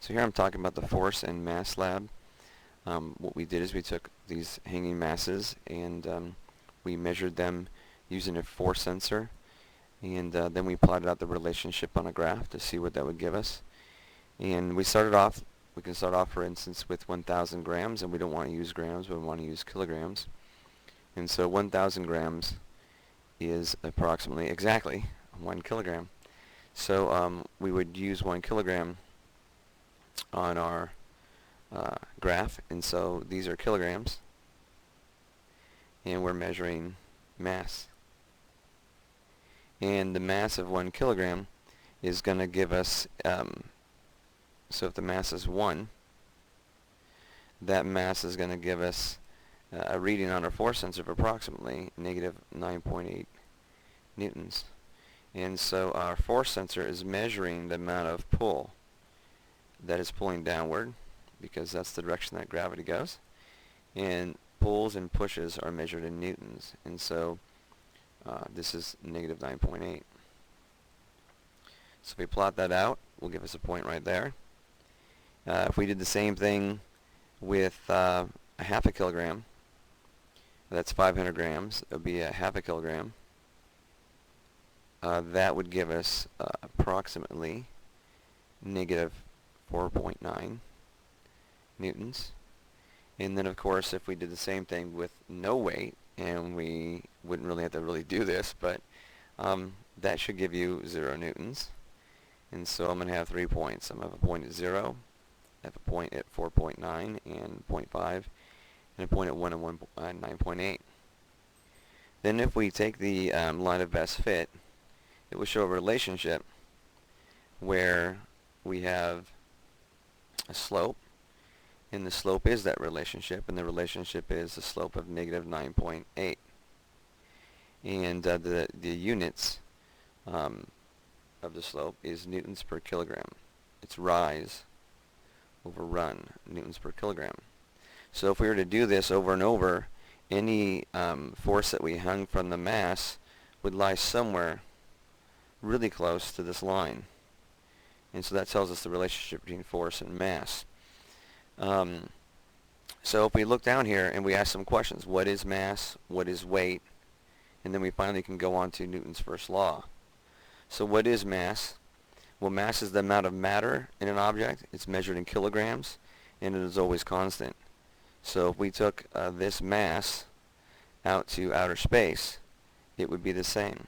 So here I'm talking about the Force and Mass Lab. What we did is we took these hanging masses and we measured them using a force sensor, and then we plotted out the relationship on a graph to see what that would give us. And we can start off for instance with 1,000 grams, and we don't want to use grams, but we want to use kilograms. And so 1,000 grams is approximately exactly 1 kilogram. So we would use 1 kilogram on our graph, and so these are kilograms, and we're measuring mass. And the mass of 1 kilogram is going to give us, so if the mass is 1, that mass is going to give us a reading on our force sensor of approximately negative 9.8 newtons. And so our force sensor is measuring the amount of pull that is pulling downward, because that's the direction that gravity goes. And pulls and pushes are measured in newtons. And so this is negative 9.8. So if we plot that out, will give us a point right there. If we did the same thing with a half a kilogram, that's 500 grams, it would be a half a kilogram. That would give us approximately negative 4.9 newtons. And then of course if we did the same thing with no weight, and we wouldn't really have to really do this, but that should give you 0 newtons. And so I'm going to have 3 points. I'm going to have a point at 0, I have a point at 4.9 and 0.5, and a point at 1 and 9.8. Then if we take the line of best fit, it will show a relationship where we have a slope, and the slope is that relationship, and the relationship is the slope of negative 9.8. And the units of the slope is newtons per kilogram. It's rise over run, newtons per kilogram. So if we were to do this over and over, any force that we hung from the mass would lie somewhere really close to this line. And so that tells us the relationship between force and mass. So if we look down here and we ask some questions, what is mass, what is weight, and then we finally can go on to Newton's first law. So what is mass? Well, mass is the amount of matter in an object. It's measured in kilograms, and it is always constant. So if we took this mass out to outer space, it would be the same.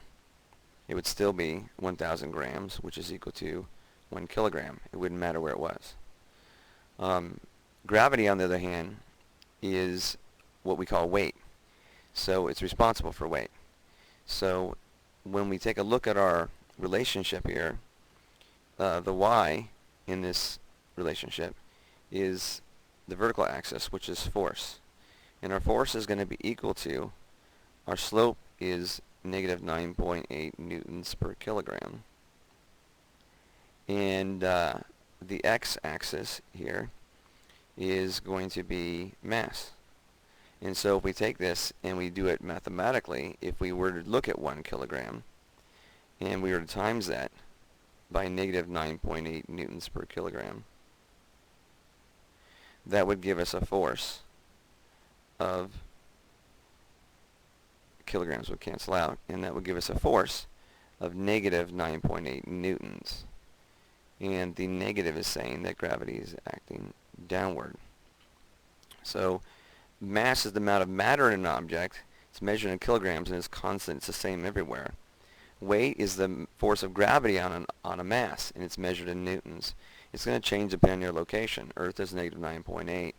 It would still be 1,000 grams, which is equal to 1 kilogram. It wouldn't matter where it was. Gravity, on the other hand, is what we call weight. So it's responsible for weight. So when we take a look at our relationship here, the y in this relationship is the vertical axis, which is force. And our force is going to be equal to, our slope is negative 9.8 newtons per kilogram. And the x-axis here is going to be mass. And so if we take this and we do it mathematically, if we were to look at 1 kilogram and we were to times that by negative 9.8 newtons per kilogram, that would give us a force of, kilograms would cancel out, and that would give us a force of negative 9.8 newtons. And the negative is saying that gravity is acting downward. So mass is the amount of matter in an object. It's measured in kilograms and is constant. It's the same everywhere. Weight is the force of gravity on a mass, and it's measured in newtons. It's going to change depending on your location. Earth is negative 9.8,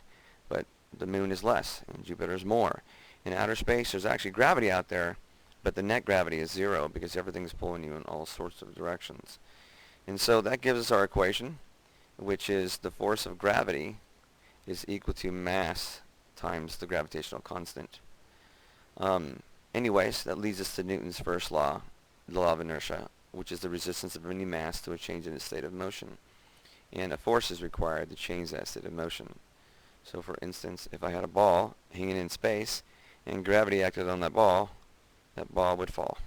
but the moon is less, and Jupiter is more. In outer space, there's actually gravity out there, but the net gravity is 0 because everything's pulling you in all sorts of directions. And so that gives us our equation, which is the force of gravity is equal to mass times the gravitational constant. Anyways, that leads us to Newton's first law, the law of inertia, which is the resistance of any mass to a change in its state of motion. And a force is required to change that state of motion. So for instance, if I had a ball hanging in space and gravity acted on that ball would fall.